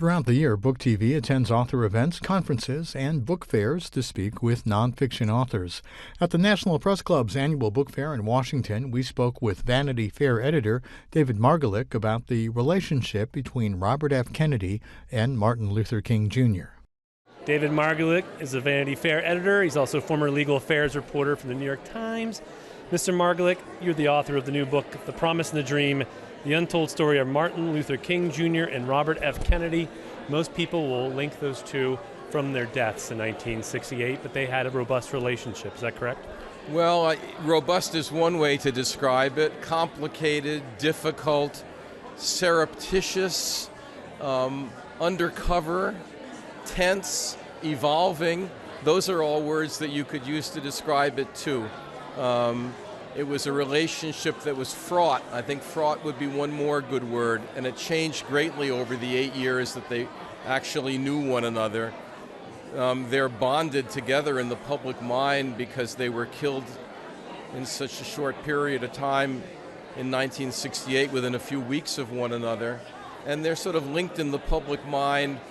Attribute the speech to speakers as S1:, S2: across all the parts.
S1: Throughout the year, Book TV attends author events, conferences, and book fairs to speak with nonfiction authors. At the National Press Club's annual book fair in Washington, we spoke with Vanity Fair editor David Margolick about the relationship between Robert F. Kennedy and Martin Luther King, Jr.
S2: David Margolick is a Vanity Fair editor. He's also a former legal affairs reporter for the New York Times. Mr. Margolick, you're the author of the new book, The Promise and the Dream, The Untold Story of Martin Luther King Jr. and Robert F. Kennedy. Most people will link those two from their deaths in 1968, but they had a robust relationship. Is that correct?
S3: Well, robust is one way to describe it. Complicated, difficult, surreptitious, undercover, tense, evolving. Those are all words that you could use to describe it too. It was a relationship that was fraught. I think fraught would be one more good word, and it changed greatly over the 8 years that they actually knew one another. They're bonded together in the public mind because they were killed in such a short period of time in 1968 within a few weeks of one another. And they're sort of linked in the public mind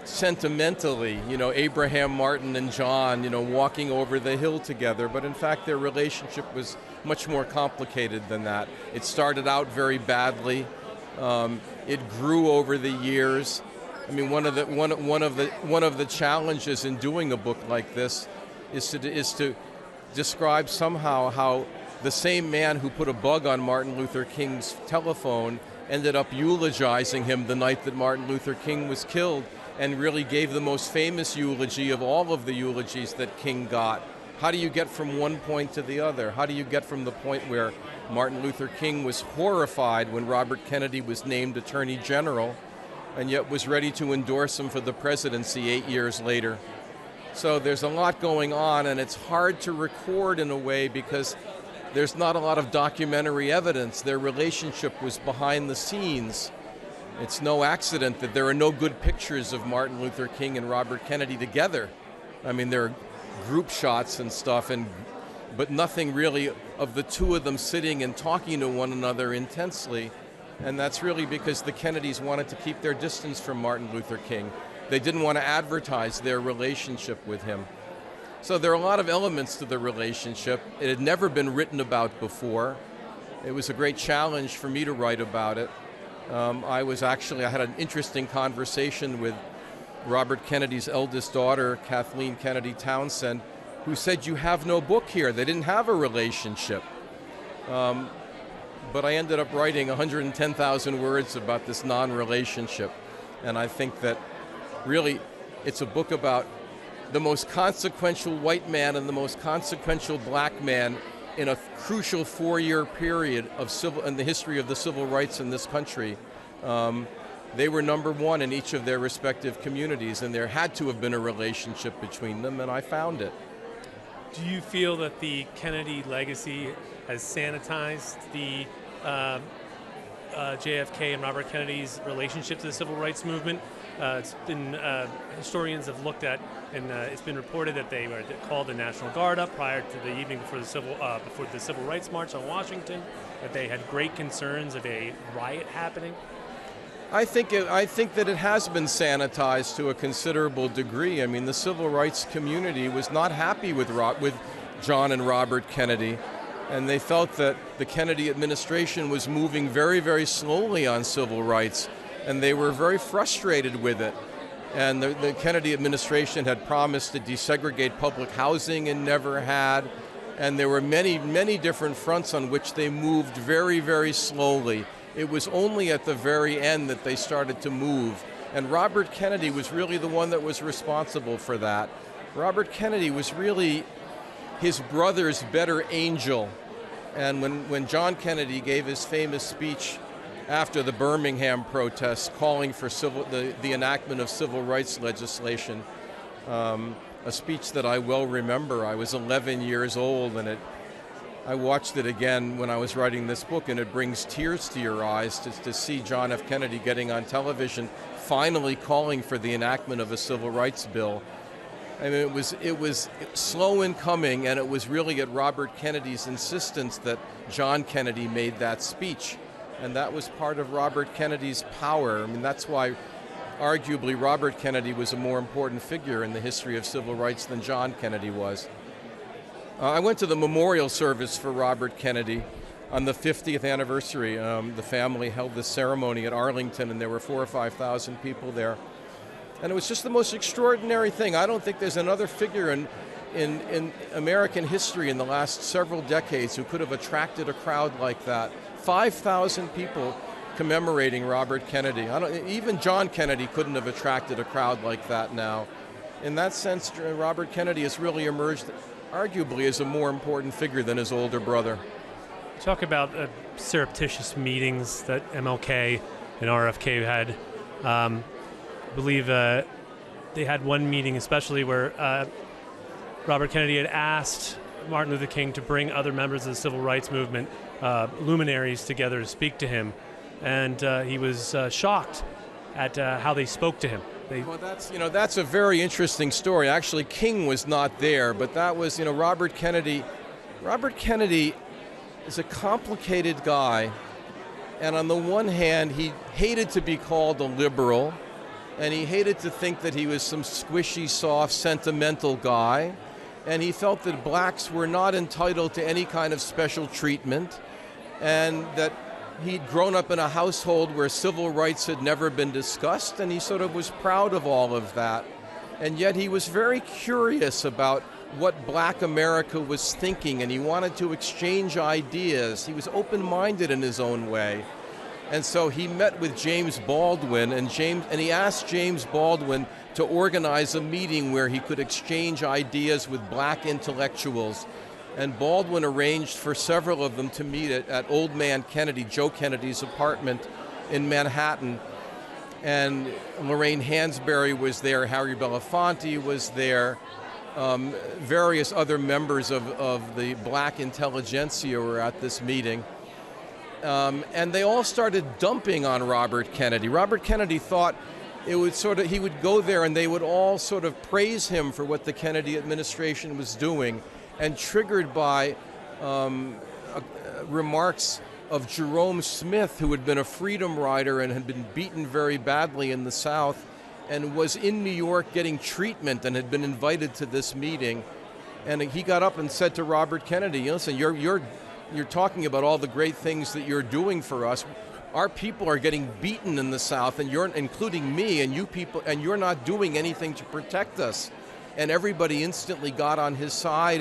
S3: sentimentally, Abraham, Martin, and John, walking over the hill together. But in fact, their relationship was much more complicated than that. It started out very badly. It grew over the years. I mean, one of the challenges in doing a book like this is to describe somehow how the same man who put a bug on Martin Luther King's telephone ended up eulogizing him the night that Martin Luther King was killed, and really gave the most famous eulogy of all of the eulogies that King got. How do you get from one point to the other? How do you get from the point where Martin Luther King was horrified when Robert Kennedy was named Attorney General, and yet was ready to endorse him for the presidency 8 years later? So there's a lot going on, and it's hard to record in a way because there's not a lot of documentary evidence. Their relationship was behind the scenes. It's no accident that there are no good pictures of Martin Luther King and Robert Kennedy together. I mean, there are group shots and stuff, but nothing really of the two of them sitting and talking to one another intensely. And that's really because the Kennedys wanted to keep their distance from Martin Luther King. They didn't want to advertise their relationship with him. So there are a lot of elements to the relationship. It had never been written about before. It was a great challenge for me to write about it. I had an interesting conversation with Robert Kennedy's eldest daughter, Kathleen Kennedy Townsend, who said, "You have no book here." They didn't have a relationship. But I ended up writing 110,000 words about this non-relationship. And I think that really it's a book about the most consequential white man and the most consequential black man in a crucial 4-year period in the history of the civil rights in this country. They were number one in each of their respective communities, and there had to have been a relationship between them, and I found it.
S2: Do you feel that the Kennedy legacy has sanitized the JFK and Robert Kennedy's relationship to the civil rights movement? It's been historians have looked at, and it's been reported that they were called the National Guard up prior to the evening before the Civil Rights March on Washington. That they had great concerns of a riot happening.
S3: I think that it has been sanitized to a considerable degree. I mean, the civil rights community was not happy with John and Robert Kennedy, and they felt that the Kennedy administration was moving very, very slowly on civil rights, and they were very frustrated with it. And the Kennedy administration had promised to desegregate public housing and never had. And there were many, many different fronts on which they moved very, very slowly. It was only at the very end that they started to move. And Robert Kennedy was really the one that was responsible for that. Robert Kennedy was really his brother's better angel. And when John Kennedy gave his famous speech after the Birmingham protests calling for the enactment of civil rights legislation, a speech that I well remember. I was 11 years old, and I watched it again when I was writing this book, and it brings tears to your eyes to see John F. Kennedy getting on television, finally calling for the enactment of a civil rights bill. I mean, it was slow in coming, and it was really at Robert Kennedy's insistence that John Kennedy made that speech. And that was part of Robert Kennedy's power. I mean, that's why arguably Robert Kennedy was a more important figure in the history of civil rights than John Kennedy was. I went to the memorial service for Robert Kennedy on the 50th anniversary. The family held this ceremony at Arlington, and there were 4,000 or 5,000 people there. And it was just the most extraordinary thing. I don't think there's another figure in American history in the last several decades who could have attracted a crowd like that. 5,000 people commemorating Robert Kennedy. Even John Kennedy couldn't have attracted a crowd like that now. In that sense, Robert Kennedy has really emerged arguably as a more important figure than his older brother.
S2: Talk about surreptitious meetings that MLK and RFK had. I believe they had one meeting especially where Robert Kennedy had asked Martin Luther King to bring other members of the civil rights movement, luminaries, together to speak to him. And he was shocked at how they spoke to him.
S3: Well, that's a very interesting story. Actually, King was not there, but that was, Robert Kennedy. Robert Kennedy is a complicated guy, and on the one hand, he hated to be called a liberal, and he hated to think that he was some squishy, soft, sentimental guy, and he felt that blacks were not entitled to any kind of special treatment, and that he'd grown up in a household where civil rights had never been discussed, and he sort of was proud of all of that. And yet he was very curious about what black America was thinking, and he wanted to exchange ideas. He was open-minded in his own way. And so he met with James Baldwin, and he asked James Baldwin to organize a meeting where he could exchange ideas with black intellectuals. And Baldwin arranged for several of them to meet at Old Man Kennedy, Joe Kennedy's apartment in Manhattan. And Lorraine Hansberry was there, Harry Belafonte was there, various other members of the black intelligentsia were at this meeting. And they all started dumping on Robert Kennedy. Robert Kennedy thought he would go there and they would all sort of praise him for what the Kennedy administration was doing. And triggered by remarks of Jerome Smith, who had been a freedom rider and had been beaten very badly in the South and was in New York getting treatment and had been invited to this meeting. And he got up and said to Robert Kennedy, listen, you're talking about all the great things that you're doing for us. Our people are getting beaten in the South, and including me, and you people, and you're not doing anything to protect us. And everybody instantly got on his side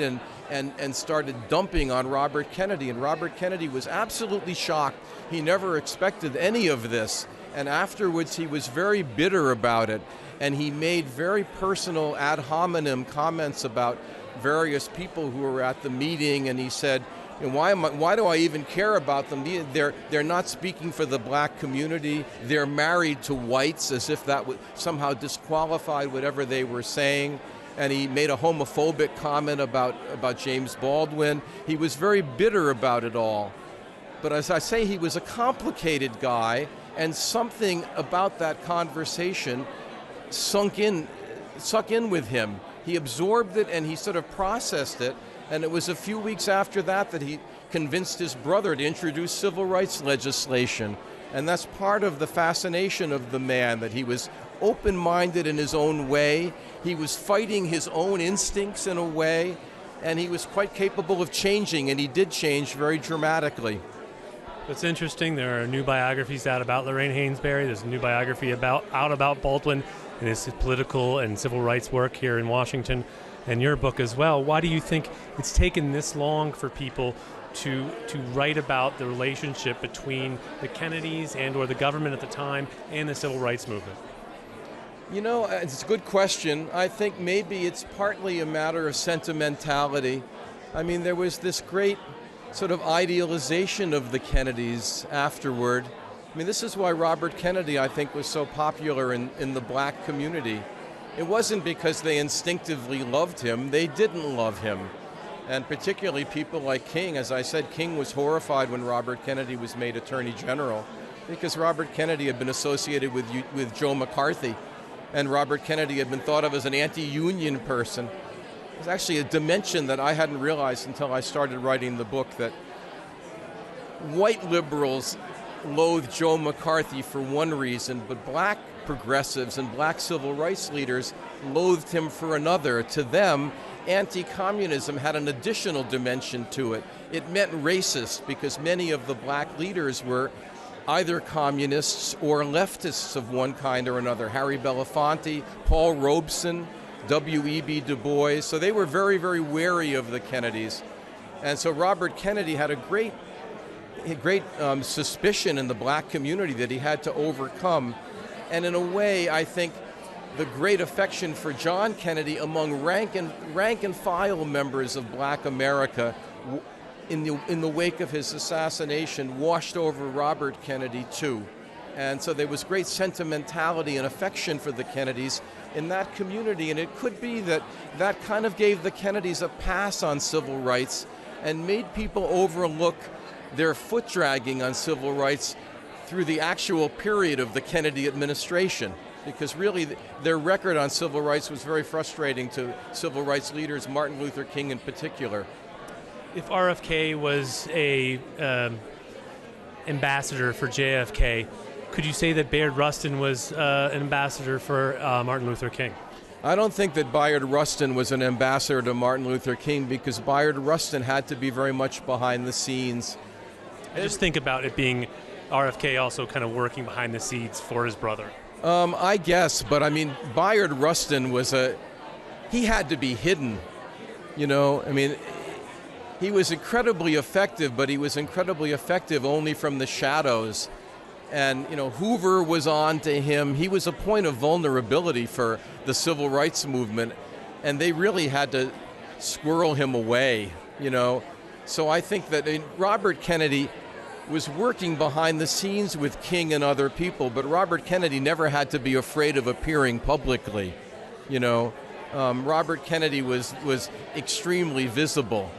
S3: and started dumping on Robert Kennedy. And Robert Kennedy was absolutely shocked. He never expected any of this. And afterwards, he was very bitter about it. And he made very personal ad hominem comments about various people who were at the meeting. And he said, why do I even care about them? They're not speaking for the black community. They're married to whites, as if that would somehow disqualify whatever they were saying. And he made a homophobic comment about James Baldwin. He was very bitter about it all. But as I say, he was a complicated guy, and something about that conversation sunk in with him. He absorbed it and he sort of processed it. And it was a few weeks after that he convinced his brother to introduce civil rights legislation. And that's part of the fascination of the man, that he was open-minded in his own way. He was fighting his own instincts in a way, and he was quite capable of changing, and he did change very dramatically.
S2: What's interesting, there are new biographies out about Lorraine Hansberry. There's a new biography out about Baldwin and his political and civil rights work here in Washington, and your book as well. Why do you think it's taken this long for people to write about the relationship between the Kennedys and or the government at the time and the civil rights movement?
S3: It's a good question. I think maybe it's partly a matter of sentimentality. I mean, there was this great sort of idealization of the Kennedys afterward. I mean, this is why Robert Kennedy, I think, was so popular in the black community. It wasn't because they instinctively loved him. They didn't love him. And particularly people like King. As I said, King was horrified when Robert Kennedy was made Attorney General, because Robert Kennedy had been associated with Joe McCarthy. And Robert Kennedy had been thought of as an anti-union person. It's actually a dimension that I hadn't realized until I started writing the book, that white liberals loathed Joe McCarthy for one reason, but black progressives and black civil rights leaders loathed him for another. To them, anti-communism had an additional dimension to it. It meant racist because many of the black leaders were either communists or leftists of one kind or another. Harry Belafonte, Paul Robeson, W.E.B. Du Bois. So they were very, very wary of the Kennedys. And so Robert Kennedy had a great suspicion in the black community that he had to overcome. And in a way, I think the great affection for John Kennedy among rank and file members of black America in the wake of his assassination washed over Robert Kennedy too. And so there was great sentimentality and affection for the Kennedys in that community, and it could be that that kind of gave the Kennedys a pass on civil rights and made people overlook their foot dragging on civil rights through the actual period of the Kennedy administration, because really their record on civil rights was very frustrating to civil rights leaders, Martin Luther King in particular.
S2: If RFK was a ambassador for JFK, could you say that Bayard Rustin was an ambassador for Martin Luther King?
S3: I don't think that Bayard Rustin was an ambassador to Martin Luther King, because Bayard Rustin had to be very much behind the scenes.
S2: I just think about it being RFK also kind of working behind the scenes for his brother.
S3: I guess, but I mean, Bayard Rustin he had to be hidden, you know? I mean, he was incredibly effective, but he was incredibly effective only from the shadows. And, you know, Hoover was on to him. He was a point of vulnerability for the civil rights movement, and they really had to squirrel him away, you know? So I think that Robert Kennedy was working behind the scenes with King and other people, but Robert Kennedy never had to be afraid of appearing publicly, you know? Robert Kennedy was extremely visible.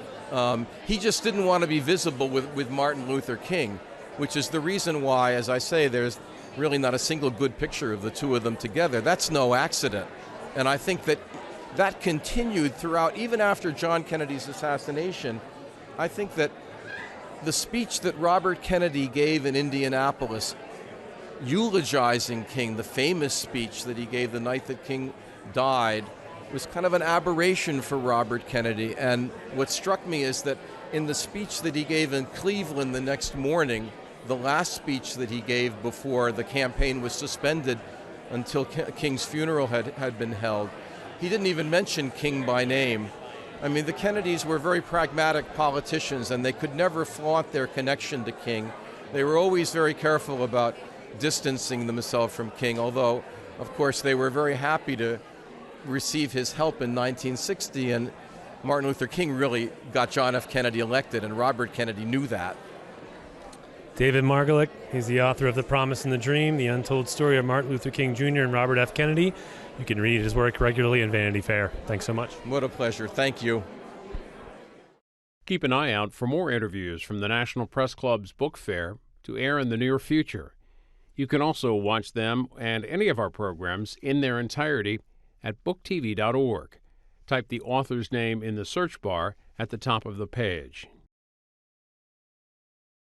S3: He just didn't want to be visible with Martin Luther King, which is the reason why, as I say, there's really not a single good picture of the two of them together. That's no accident. And I think that continued throughout, even after John Kennedy's assassination. I think that the speech that Robert Kennedy gave in Indianapolis, eulogizing King, the famous speech that he gave the night that King died, was kind of an aberration for Robert Kennedy. And what struck me is that in the speech that he gave in Cleveland the next morning, the last speech that he gave before the campaign was suspended until King's funeral had been held, he didn't even mention King by name. I mean, the Kennedys were very pragmatic politicians, and they could never flaunt their connection to King. They were always very careful about distancing themselves from King, although, of course, they were very happy to receive his help in 1960, and Martin Luther King really got John F. Kennedy elected, and Robert Kennedy knew that.
S2: David Margolick, he's the author of The Promise and the Dream, The Untold Story of Martin Luther King Jr. and Robert F. Kennedy. You can read his work regularly in Vanity Fair. Thanks so much.
S3: What a pleasure. Thank you.
S4: Keep an eye out for more interviews from the National Press Club's Book Fair to air in the near future. You can also watch them and any of our programs in their entirety at booktv.org. Type the author's name in the search bar at the top of the page.